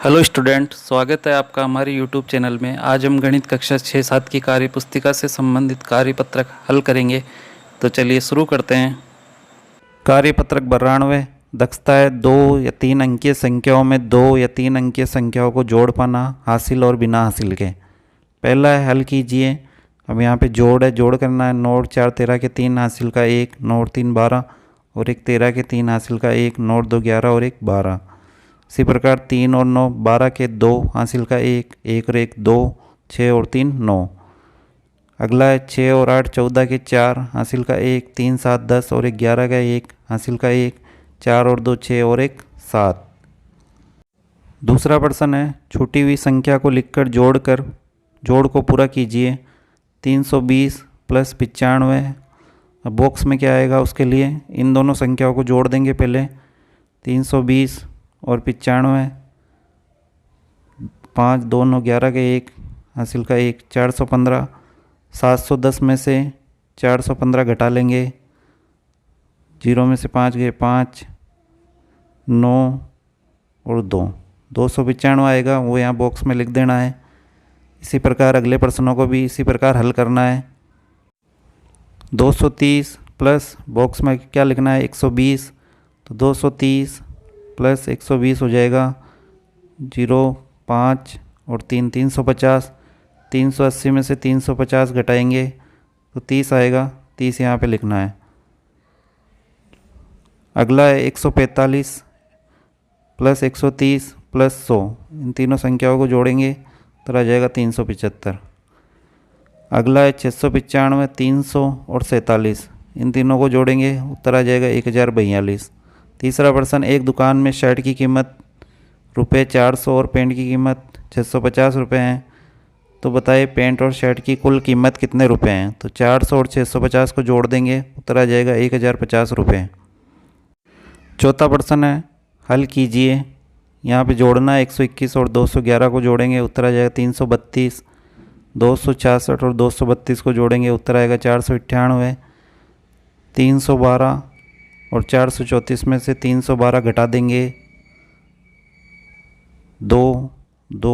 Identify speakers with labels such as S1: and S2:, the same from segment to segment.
S1: Hello student, स्वागत है आपका हमारे यूट्यूब चैनल में। आज हम गणित कक्षा 6-7 की कार्य पुस्तिका से संबंधित कार्यपत्रक हल करेंगे। तो चलिए शुरू करते हैं। कार्यपत्रक 92। दक्षता है 2 या 3 अंकीय संख्याओं में 2 या 3 अंकीय संख्याओं को जोड़ पाना, हासिल और बिना हासिल के। पहला है हल कीजिए। अब यहाँ पे जोड़ है, जोड़ करना है। 9 और 4 13 के 3 हासिल का 1, 9 और 3 12 और 1 13 के 3 हासिल का 1, 9 और 2 11 और 1 12। इसी प्रकार 3 और 9 12 के 2 हासिल का 1, 1 और 1 2, 6 और 3 9। अगला है 6 और 8 14 के 4 हासिल का 1, 3 7 10 और 1 11 का 1 हासिल का 1, 4 और 2 6 और 1 7। दूसरा प्रश्न है छूटी हुई संख्या को लिखकर जोड़ को पूरा कीजिए। 320 प्लस 95। अब बॉक्स में क्या आएगा उसके लिए इन दोनों संख्याओं को जोड़ देंगे। पहले 320 और 95, 5 2 9 11 के 1 हासिल का 1, 415। 710 में से 415 घटा लेंगे। 0 में से 5 गए 5, 9 और 2, 295 आएगा। वो यहाँ बॉक्स में लिख देना है। इसी प्रकार अगले प्रश्नों को भी इसी प्रकार हल करना है। 230 प्लस बॉक्स में क्या लिखना है 120, तो 230 प्लस 120 हो जाएगा 0 5 और 3 350। 380 में से 350 घटाएंगे तो 30 आएगा। 30 यहाँ पे लिखना है। अगला है 145 प्लस 130 प्लस 100। इन तीनों संख्याओं को जोड़ेंगे तो आ जाएगा 375। अगला है 695, 300 और 47। इन तीनों को जोड़ेंगे उत्तर आ जाएगा 1042। तीसरा प्रश्न एक दुकान में शर्ट की कीमत रुपये 400 और पैंट की कीमत 650 रुपये हैं। तो बताइए पैंट और शर्ट की कुल कीमत कितने रुपए हैं। तो 400 और 650 को जोड़ देंगे उत्तर आ जाएगा 1050 रुपये। चौथा प्रश्न है हल कीजिए। यहाँ पे जोड़ना है 121 और 211 को जोड़ेंगे उत्तर आ जाएगा 332। 266 और 232 को जोड़ेंगे उत्तर आएगा 498। 312 और 434 में से 312 घटा देंगे 2 2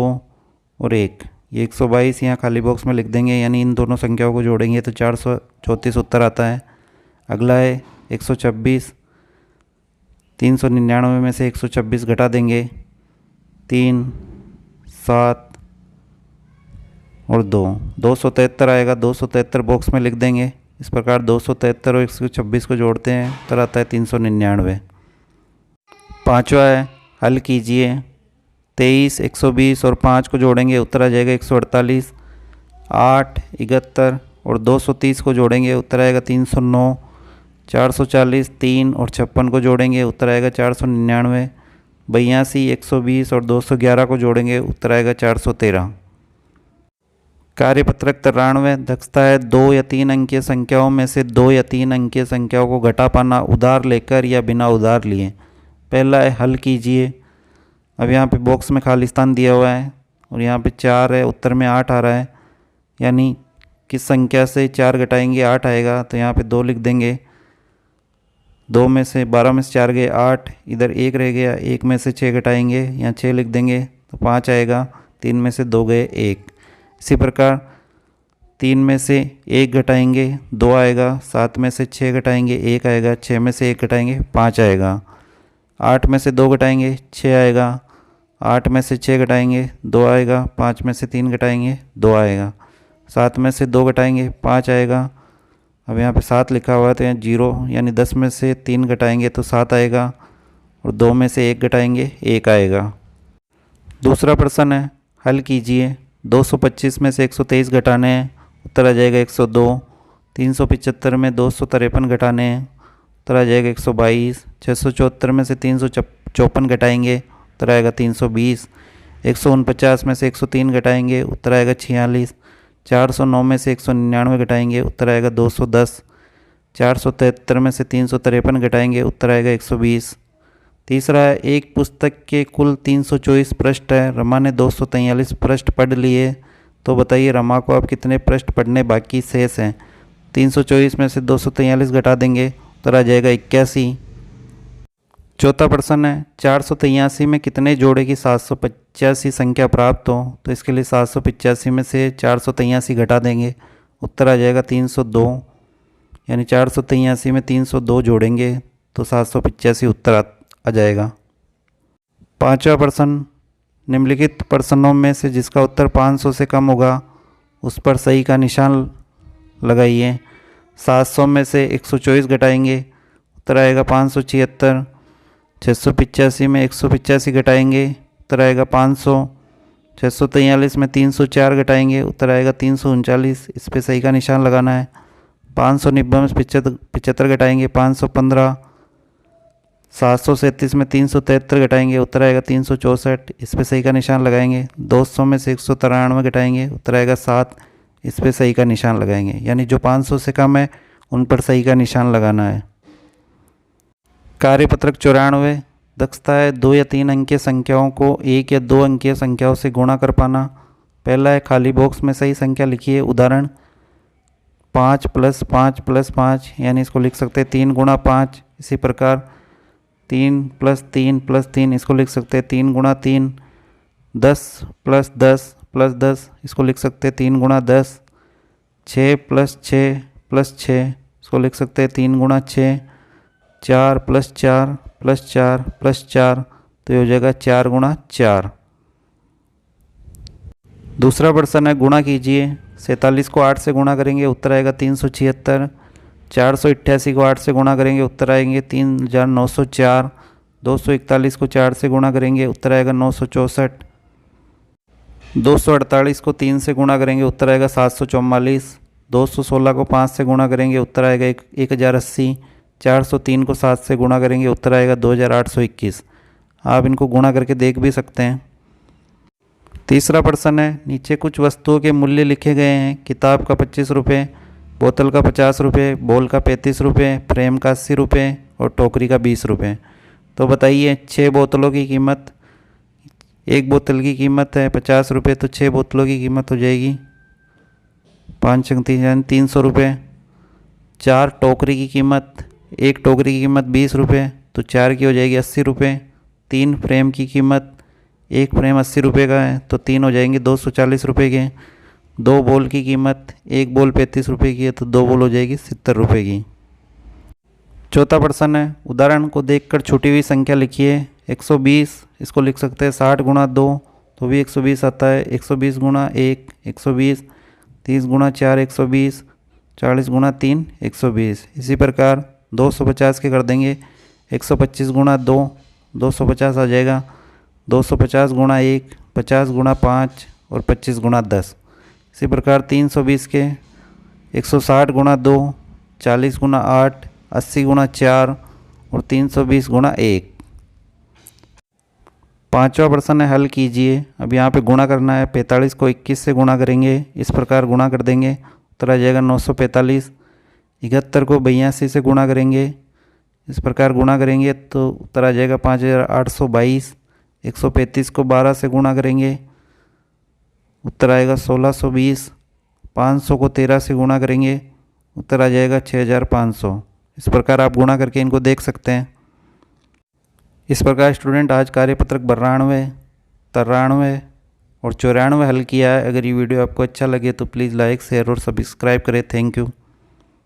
S1: और 1, ये 122 यहाँ खाली बॉक्स में लिख देंगे। यानी इन दोनों संख्याओं को जोड़ेंगे तो 434 उत्तर आता है। अगला है 126। 399 में से 126 घटा देंगे 3 7 और 2, 273 आएगा। 273 बॉक्स में लिख देंगे। इस प्रकार 273 और 126 को जोड़ते हैं उत्तर आता है 399। पाँचवा है हल कीजिए। 23 120 और 5 को जोड़ेंगे उत्तर आ जाएगा 148। 8 71 और 230 को जोड़ेंगे उत्तर आएगा 309। 440 3 और 56 को जोड़ेंगे उत्तर आएगा 499। 82 120 और 211 को जोड़ेंगे उत्तर आएगा 413। कार्यपत्रक 93। दक्षता है 2 या 3 अंकीय संख्याओं में से 2 या 3 अंकीय संख्याओं को घटा पाना, उधार लेकर या बिना उधार लिए। पहला है हल कीजिए। अब यहाँ पे बॉक्स में खाली स्थान दिया हुआ है और यहाँ पे 4 है, उत्तर में 8 आ रहा है। यानी किस संख्या से 4 घटाएंगे 8 आएगा। तो यहाँ पे 2 लिख देंगे। 2 में से 12 में से 4 गए 8, इधर 1 रह गया। 1 में से 6 घटाएंगे, यहाँ 6 लिख देंगे तो 5 आएगा। 3 में से 2 गए 1। इसी प्रकार 3 में से 1 घटाएंगे 2 आएगा। 7 में से 6 घटाएंगे 1 आएगा। 6 में से 1 घटाएंगे 5 आएगा। 8 में से 2 घटाएंगे 6 आएगा। 8 में से 6 घटाएंगे 2 आएगा। 5 में से 3 घटाएंगे 2 आएगा। 7 में से 2 घटाएंगे 5 आएगा। अब यहाँ पे 7 लिखा हुआ है तो यहाँ 0, यानी 10 में से 3 घटाएंगे तो 7 आएगा और 2 में से 1 घटाएंगे 1 आएगा। दूसरा प्रश्न है हल कीजिए। 225 में से 123 घटाने हैं उत्तर आ जाएगा 102। 375 में 253 घटाने हैं उत्तर आ जाएगा 122। 674 में से 354 घटाएंगे उत्तर आएगा 320। 149 में से 103 घटाएंगे उत्तर आएगा 46। 409 में से 199 घटाएंगे उत्तर आएगा 210। 473 में से 353 घटाएंगे उत्तर आएगा 120। तीसरा है एक पुस्तक के कुल 324 पृष्ठ है। रमा ने 243 पृष्ठ पढ़ लिए। तो बताइए रमा को अब कितने पृष्ठ पढ़ने बाकी शेष हैं। 324 में से 243 घटा देंगे उत्तर आ जाएगा 81। चौथा प्रश्न है 483 में कितने जोड़े की 785 संख्या प्राप्त हो। तो इसके लिए 785 में से 483 घटा देंगे, उत्तर आ जाएगा 302। यानी 483 में 302 जोड़ेंगे तो 785 उत्तर आ जाएगा। पांचवा प्रश्न, निम्नलिखित प्रश्नों में से जिसका उत्तर 500 से कम होगा उस पर सही का निशान लगाइए। 700 में से 124 घटाएंगे, उत्तर आएगा 576। 685 में 185 घटाएंगे, उत्तर आएगा 500। 643 में 304 घटाएंगे, उत्तर आएगा 339। इस पर सही का निशान लगाना है। 590 में 75 घटाएंगे, 515। 737 में 373 घटाएंगे, उत्तर आएगा 364। इस पर सही का निशान लगाएंगे। 200 में से 193 घटाएंगे, उत्तर आएगा 7। इस पर सही का निशान लगाएंगे। यानी जो 500 से कम है उन पर सही का निशान लगाना है। कार्यपत्रक 94, दक्षता है 2 या 3 अंकीय संख्याओं को 1 या 2 अंकीय संख्याओं से गुणा कर पाना। पहला है खाली बॉक्स में सही संख्या लिखिए। उदाहरण 5 + 5 + 5, यानी इसको लिख सकते हैं 3 × 5। इसी प्रकार 3 + 3 + 3, इसको लिख सकते हैं 3 × 3। 10 + 10 + 10, इसको लिख सकते हैं 3 × 10। 6 + 6 + 6, इसको लिख सकते हैं 3 × 6। 4 + 4 + 4 + 4, तो ये हो जाएगा 4 × 4। दूसरा प्रश्न है गुणा कीजिए। 47 को 8 से गुणा करेंगे, उत्तर आएगा 376। 488 को 8 से गुणा करेंगे, उत्तर आएंगे 3904। 241 को 4 से गुणा करेंगे, उत्तर आएगा 964। 248 को 3 से गुणा करेंगे, उत्तर आएगा 744। 216 को 5 से गुणा करेंगे, उत्तर आएगा 1080। 403 को 7 से गुणा करेंगे, उत्तर आएगा 2821। आप इनको गुणा करके देख भी सकते हैं। तीसरा प्रश्न है नीचे कुछ वस्तुओं के मूल्य लिखे गए हैं। किताब का 25 रुपये, बोतल का 50 रुपये, बॉल का 35 रुपये, फ्रेम का 80 रुपये और टोकरी का 20 रुपये। तो बताइए 6 बोतलों की कीमत, एक बोतल की कीमत है 50 रुपये, तो 6 बोतलों की कीमत हो जाएगी 5 यानी 300 रुपये। 4 टोकरी की कीमत, एक टोकरी की कीमत 20 रुपये, तो 4 की हो जाएगी 80 रुपये। 3 फ्रेम की कीमत, एक फ्रेम 80 रुपये का है, तो 3 हो जाएंगे 240 रुपये के। 2 बॉल की कीमत, एक बॉल 35 रुपये की है, तो 2 बॉल हो जाएगी 70 रुपये की। चौथा प्रश्न है उदाहरण को देखकर छूटी हुई संख्या लिखिए। 120, इसको लिख सकते हैं 60 × 2, तो भी 120 आता है। 120 × 1 120, 30 × 4 120, 40 × 3 120। इसी प्रकार 250 के कर देंगे। 125 × 2 250 आ जाएगा। 250 × 1 50 × 5 और 25 × 10। इसी प्रकार 320 के 160 × 2 40 × 8 80 × 4 और 320 × 1। पांचवा प्रश्न है हल कीजिए। अब यहाँ पे गुणा करना है। 45 को 21 से गुणा करेंगे, इस प्रकार गुणा कर देंगे, उत्तर आ जाएगा 945। 71 को 82 से गुणा करेंगे, इस प्रकार गुणा करेंगे तो उत्तर आ जाएगा 5822। 135 को 12 से गुणा करेंगे, उत्तर आएगा 1620। 500 को 13 से गुणा करेंगे, उत्तर आ जाएगा 6500। इस प्रकार आप गुणा करके इनको देख सकते हैं। इस प्रकार स्टूडेंट आज कार्यपत्रक 92, 93 और 94 हल किया है। अगर ये वीडियो आपको अच्छा लगे तो प्लीज़ लाइक शेयर और सब्सक्राइब करें। Thank you.